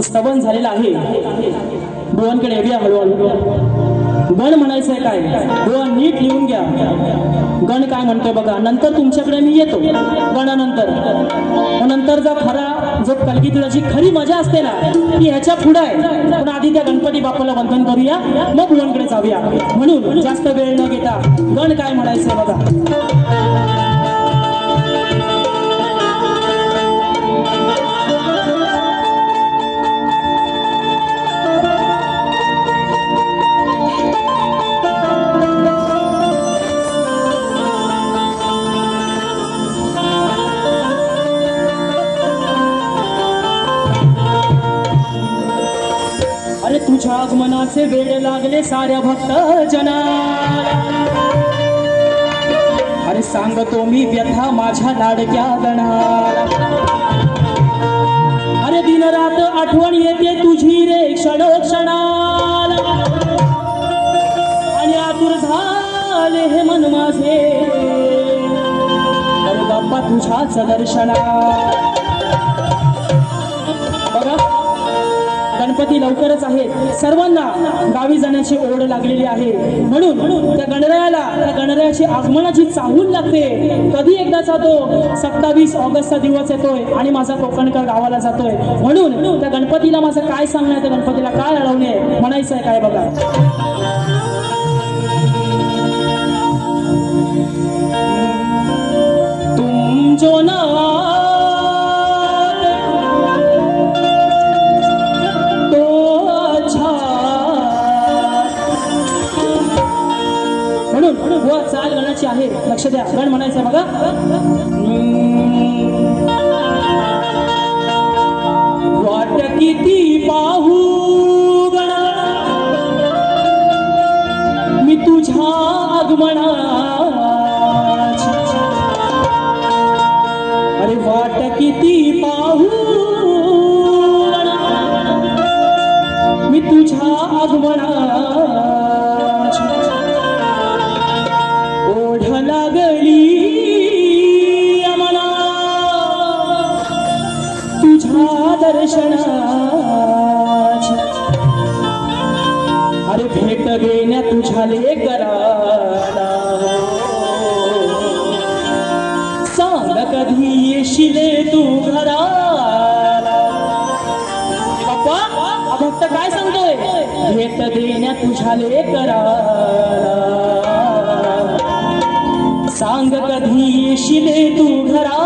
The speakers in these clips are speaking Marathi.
स्तवन झालेला आहे। बुवांकडे येऊया हळूहळू। गण म्हणायचंय काय बुवा नीट लिहून घ्या। गण काय म्हणतोय बघा, नंतर तुमच्याकडे मी येतो गणानंतर। नंतरचा खरा जो कलगीतुळाची खरी मजा असते ना ती ह्याच्या पुढे आहे। पण आधी त्या गणपती बाप्पाला वंदन करूया मग बुवांकडे जाऊया। म्हणून जास्त वेळ न घेता गण काय म्हणायचंय बघा। तुझ्या आगमनाचे वेळ लागले साऱ्या भक्त जनाला। अरे सांगतो मी व्यथा माझ्या लाडक्या गणाला। अरे दिन रात आठवण येते तुझी रे क्षणोक्षणाला। आणि आतुर झाले हे मन माझे अरे बाप्पा तुझ्याच दर्शनाला। गणपती लवकरच आहेत, सर्वांना गावी जाण्याची ओढ लागलेली आहे। म्हणून त्या गणरायाची आगमनाची चाहूल लागते। कधी एकदाचा तो 27 ऑगस्टचा दिवस येतोय आणि माझा कोकणकर गावाला जातोय। म्हणून त्या गणपतीला माझं काय सांगणं, त्या गणपतीला काय अडवणे म्हणायचंय काय बघा। तुम जो ना चाल गणाची आहे, लक्ष द्या। गण म्हणायचं बघा। वाट किती पाहू गणा मी तुझ्या आगमनाची। अरे वाट किती पाहू गणा मी तुझ्या आगमनाची। लागली आम्हाला तुझ्या दर्शनाची। अरे भेट घेण्या तुझ्या लेकराला सांग कधी येशील तू घराला। बाप्पा हा भक्त काय सांगतोय, भेट देण्या तुझ्या लेकराला सांग कधी येशील तू घराला।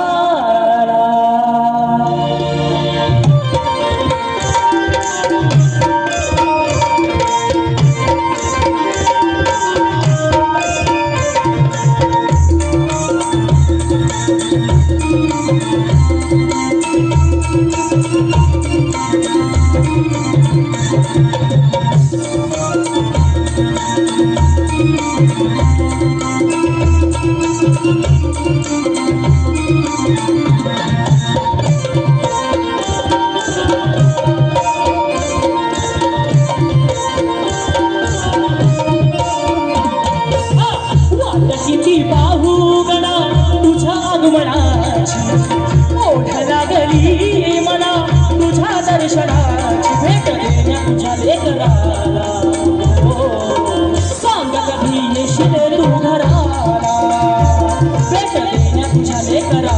किती पाहू गणा तुझ्या आगमनाची। ओढ लागली मला तुझ्या दर्शनाची। भेट देण्या तुझ्या लेकराला सांग कधी येशील तू घराला। भेट देण्या तुझ्या लेकराला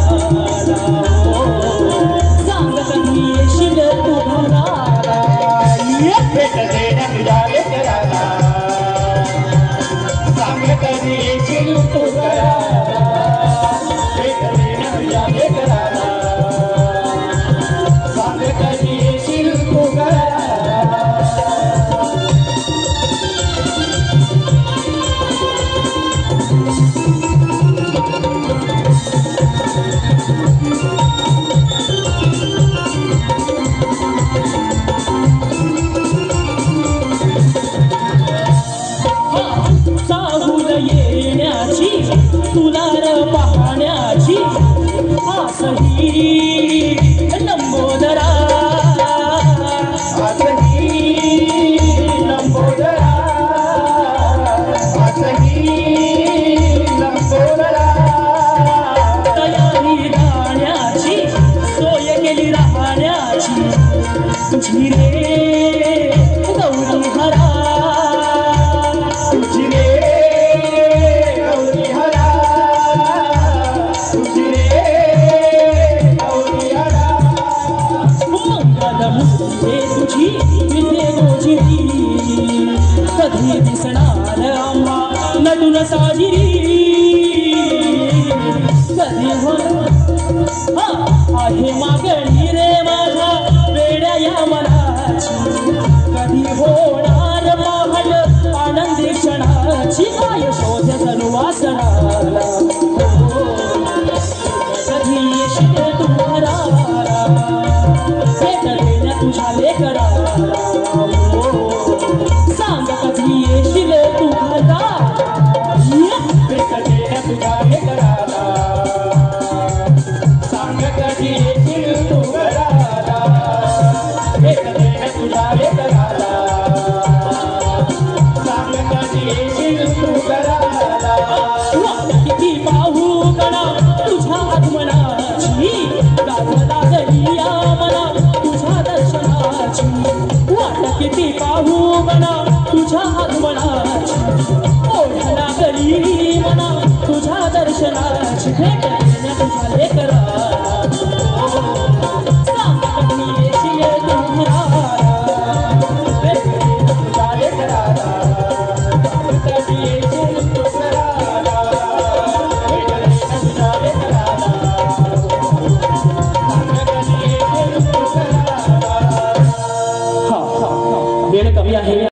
सांग कधी येशील तू घराला। भेट देण्या तुझ्या लेकराला सांग कधी येशील तू घराला। भेट देण्या तुझ्या लेकराला सांग कधी येशील तू घराला। चाहूल येण्याची तुला पाहण्याची आसही लंबोदरा। आसही लंबोदरा। आसही लंबोदरा। तयारी राहण्याची सोय केली राहण्याची तुझी कधी दिसणार आम्हा नटून साजिरी कधी आहे मागणी रे माझ्या वेड्या या मनाची कधी होणार महाल आनंदी क्षणाची काय शोध जणू वासनाला कधी येशील तू घराला भेट देण्या तुझ्या लेकराला